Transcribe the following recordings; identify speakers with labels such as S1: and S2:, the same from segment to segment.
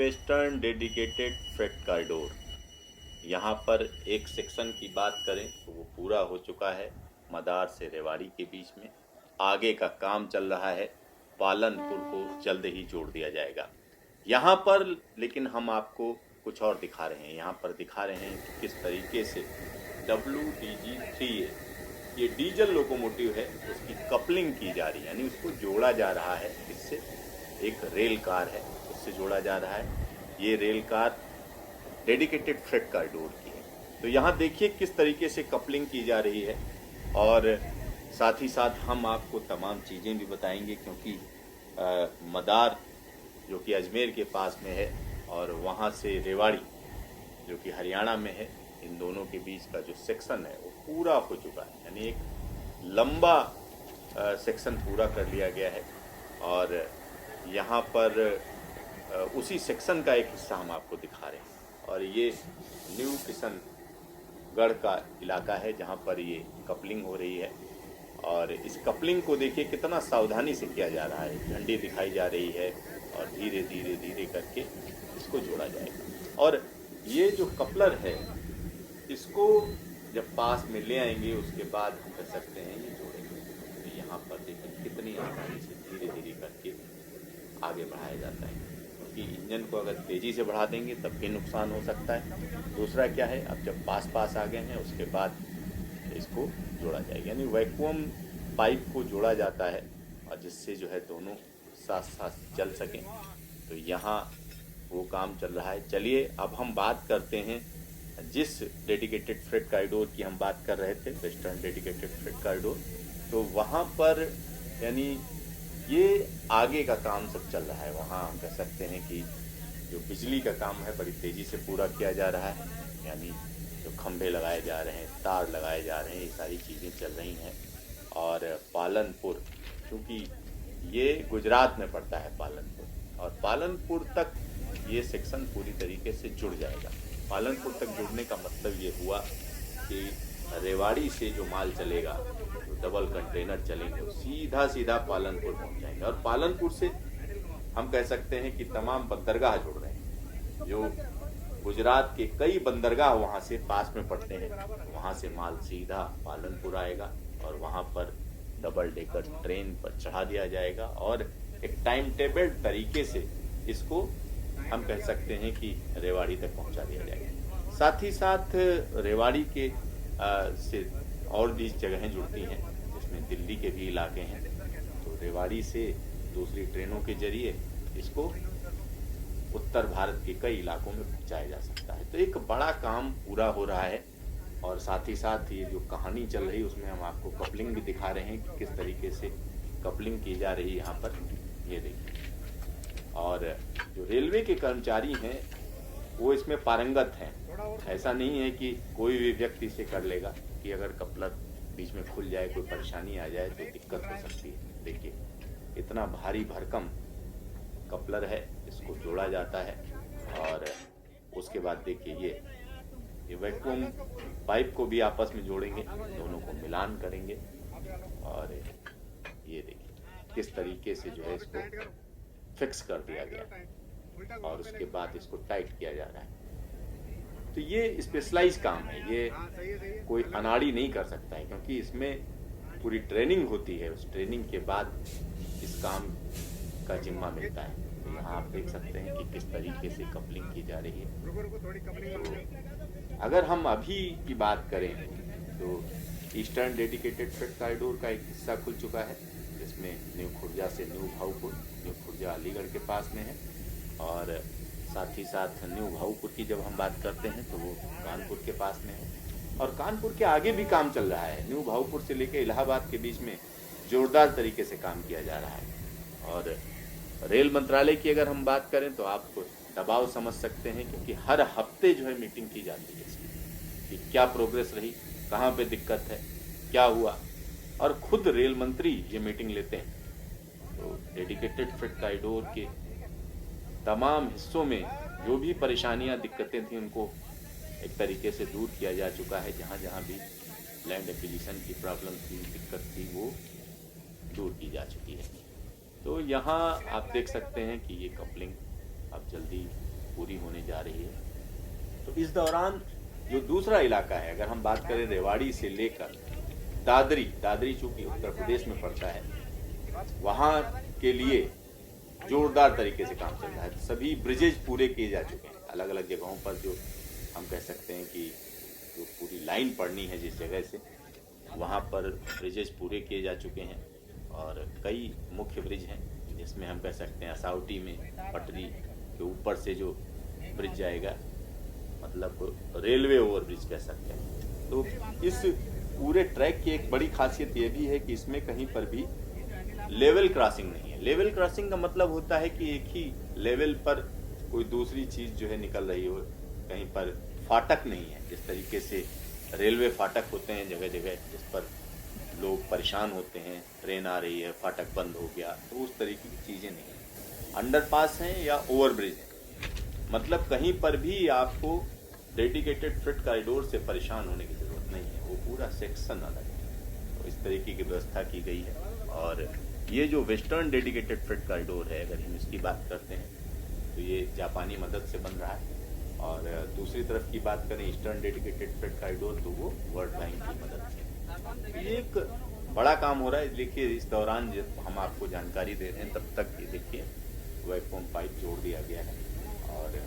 S1: Western dedicated freight corridor. यहाँ पर एक सेक्शन की बात करें तो वो पूरा हो चुका है मदार से रेवाड़ी के बीच में। आगे का काम चल रहा है, पालनपुर को जल्द ही जोड़ दिया जाएगा। यहाँ पर लेकिन हम आपको कुछ और दिखा रहे हैं। यहाँ पर दिखा रहे हैं कि किस तरीके से WDG-3A ये डीजल लोकोमोटिव है, उसकी कपलिंग की जा रही है, यानी उसको जोड़ा जा रहा है। इससे एक रेल कार है, उससे जोड़ा जा रहा है। ये rail car dedicated freight corridor की है। तो यहाँ देखिए किस तरीके से कपलिंग की जा रही है, और साथ ही साथ हम आपको तमाम चीज़ें भी बताएंगे, क्योंकि मदार जो कि अजमेर के पास में है और वहाँ से रेवाड़ी जो कि हरियाणा में है, इन दोनों के बीच का जो सेक्शन है वो पूरा हो चुका है। यानी एक लंबा सेक्शन पूरा कर लिया गया है, और यहाँ पर उसी सेक्शन का एक हिस्सा हम आपको दिखा रहे हैं। और ये न्यू किशनगढ़ का इलाका है जहाँ पर ये कपलिंग हो रही है। और इस कपलिंग को देखिए कितना सावधानी से किया जा रहा है, झंडी दिखाई जा रही है और धीरे धीरे धीरे करके इसको जोड़ा जाएगा। और ये जो कपलर है इसको जब पास में ले आएंगे उसके बाद हम कह सकते हैं ये जोड़ेंगे। तो यहाँ पर देखिए कितनी आसानी से धीरे धीरे करके आगे बढ़ाया जाता है, क्योंकि इंजन को अगर तेज़ी से बढ़ा देंगे तब भी नुकसान हो सकता है। दूसरा क्या है, अब जब पास आ गए हैं उसके बाद इसको जोड़ा जाएगा, यानी वैक्यूम पाइप को जोड़ा जाता है, और जिससे जो है दोनों साथ साथ चल सकें। तो यहाँ वो काम चल रहा है। चलिए अब हम बात करते हैं जिस डेडिकेटेड फ्रेट कॉरिडोर की हम बात कर रहे थे, वेस्टर्न डेडिकेटेड फ्रेट कॉरिडोर। तो वहाँ पर यानी ये आगे का काम सब चल रहा है। वहाँ हम कह सकते हैं कि जो बिजली का काम है बड़ी तेज़ी से पूरा किया जा रहा है, यानी जो खंभे लगाए जा रहे हैं, तार लगाए जा रहे हैं, ये सारी चीज़ें चल रही हैं। और पालनपुर, क्योंकि ये गुजरात में पड़ता है पालनपुर, और पालनपुर तक ये सेक्शन पूरी तरीके से जुड़ जाएगा। पालनपुर तक जुड़ने का मतलब ये हुआ कि रेवाड़ी से जो माल चलेगा, जो डबल कंटेनर चलेंगे, वो सीधा पालनपुर पहुंच जाएंगे। और पालनपुर से हम कह सकते हैं कि तमाम बंदरगाह जुड़ रहे हैं। जो गुजरात के कई बंदरगाह वहाँ से पास में पड़ते हैं, वहाँ से माल सीधा पालनपुर आएगा और वहाँ पर डबल डेकर ट्रेन पर चढ़ा दिया जाएगा, और एक टाइम टेबल तरीके से इसको हम कह सकते हैं कि रेवाड़ी तक पहुंचा दिया जाएगा। साथ ही साथ रेवाड़ी के से और भी जगहें जुड़ती हैं, जिसमें दिल्ली के भी इलाके हैं। तो रेवाड़ी से दूसरी ट्रेनों के जरिए इसको उत्तर भारत के कई इलाकों में पहुंचाया जा सकता है। तो एक बड़ा काम पूरा हो रहा है। और साथ ही साथ ये जो कहानी चल रही है उसमें हम आपको कपलिंग भी दिखा रहे हैं कि किस तरीके से कपलिंग की जा रही है यहाँ पर, ये देखिए। और जो रेलवे के कर्मचारी हैं वो इसमें पारंगत हैं। ऐसा नहीं है कि कोई भी व्यक्ति इसे कर लेगा, कि अगर कपलर बीच में खुल जाए, कोई परेशानी आ जाए तो दिक्कत हो सकती है। देखिए इतना भारी भरकम कपलर है, इसको जोड़ा जाता है। और उसके बाद देखिए ये वैक्यूम पाइप को भी आपस में जोड़ेंगे, दोनों को मिलान करेंगे। और ये देखिए किस तरीके से जो है इसको फिक्स कर दिया गया, और उसके बाद इसको टाइट किया जा रहा है। तो ये स्पेशलाइज काम है, ये कोई अनाड़ी नहीं कर सकता है, क्योंकि इसमें पूरी ट्रेनिंग होती है। उस ट्रेनिंग के बाद इस काम का जिम्मा मिलता है। तो यहाँ आप देख सकते हैं कि किस तरीके से कपलिंग की जा रही है। तो अगर हम अभी की बात करें तो ईस्टर्न डेडिकेटेड फ्रेट कॉरिडोर का एक हिस्सा खुल चुका है, जिसमें न्यू खुर्जा से न्यू भाऊपुर, न्यू खुर्जा अलीगढ़ के पास में है। और साथ ही साथ न्यू भाऊपुर की जब हम बात करते हैं तो वो कानपुर के पास में है। और कानपुर के आगे भी काम चल रहा है। न्यू भाऊपुर से लेकर इलाहाबाद के बीच में जोरदार तरीके से काम किया जा रहा है। और रेल मंत्रालय की अगर हम बात करें तो आप दबाव समझ सकते हैं, क्योंकि हर हफ्ते जो है मीटिंग की जाती है इसकी, कि क्या प्रोग्रेस रही, कहाँ पे दिक्कत है, क्या हुआ। और खुद रेल मंत्री ये मीटिंग लेते हैं। तो डेडिकेटेड फ्रेट कॉरिडोर के तमाम हिस्सों में जो भी परेशानियां, दिक्कतें थी, उनको एक तरीके से दूर किया जा चुका है। जहाँ जहाँ भी लैंड एक्विजिशन की प्रॉब्लम थी, दिक्कत थी, वो दूर की जा चुकी है। तो यहाँ आप देख सकते हैं कि ये कपलिंग अब जल्दी पूरी होने जा रही है। तो इस दौरान जो दूसरा इलाका है, अगर हम बात करें रेवाड़ी से लेकर दादरी, दादरी चूंकि उत्तर प्रदेश में पड़ता है, वहाँ के लिए जोरदार तरीके से काम चल रहा है। सभी ब्रिजेज पूरे किए जा चुके हैं। अलग अलग जगहों पर जो हम कह सकते हैं कि जो पूरी लाइन पड़नी है जिस जगह से, वहाँ पर ब्रिजेज पूरे किए जा चुके हैं। और कई मुख्य ब्रिज हैं जिसमें हम कह सकते हैं असाउटी में पटरी के ऊपर से जो ब्रिज जाएगा, मतलब रेलवे ओवर ब्रिज कह सकते हैं। तो इस पूरे ट्रैक की एक बड़ी खासियत ये भी है कि इसमें कहीं पर भी लेवल क्रॉसिंग नहीं है। लेवल क्रॉसिंग का मतलब होता है कि एक ही लेवल पर कोई दूसरी चीज जो है निकल रही हो, कहीं पर फाटक नहीं है। जिस तरीके से रेलवे फाटक होते हैं जगह जगह, जिस पर लोग परेशान होते हैं, ट्रेन आ रही है फाटक बंद हो गया, तो उस तरीके की चीजें नहीं है। अंडरपास हैं या ओवरब्रिज है, मतलब कहीं पर भी आपको डेडिकेटेड फ्रेट कॉरिडोर से परेशान होने की जरूरत नहीं है। वो पूरा सेक्शन अलग है। तो इस तरीके की व्यवस्था की गई है। और ये जो वेस्टर्न डेडिकेटेड फ्रेट कॉरिडोर है, अगर हम इसकी बात करते हैं तो ये जापानी मदद से बन रहा है। और दूसरी तरफ की बात करें ईस्टर्न डेडिकेटेड फ्रेट कॉरिडोर, तो वो वर्ल्ड बैंक की मदद से। ये एक बड़ा काम हो रहा है। देखिए इस दौरान जब हम आपको जानकारी दे रहे हैं तब तक ये देखिए वैक्यूम पाइप जोड़ दिया गया है। और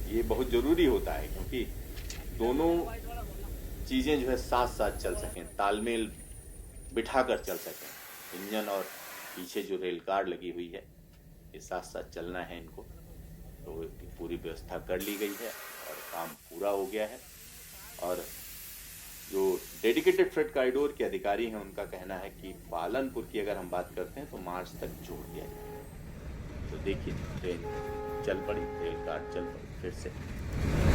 S1: ये बहुत ज़रूरी होता है क्योंकि दोनों चीज़ें जो है साथ साथ चल सकें, तालमेल बिठा कर चल सकें। इंजन और पीछे जो रेल कार लगी हुई है, ये साथ साथ चलना है इनको। तो पूरी व्यवस्था कर ली गई है और काम पूरा हो गया है। और जो डेडिकेटेड फ्रेट कॉरिडोर के अधिकारी हैं उनका कहना है कि पालनपुर की अगर हम बात करते हैं तो मार्च तक जोड़ दिया जाएगा। तो देखिए ट्रेन चल पड़ी, रेल कार चल पड़ी फिर से।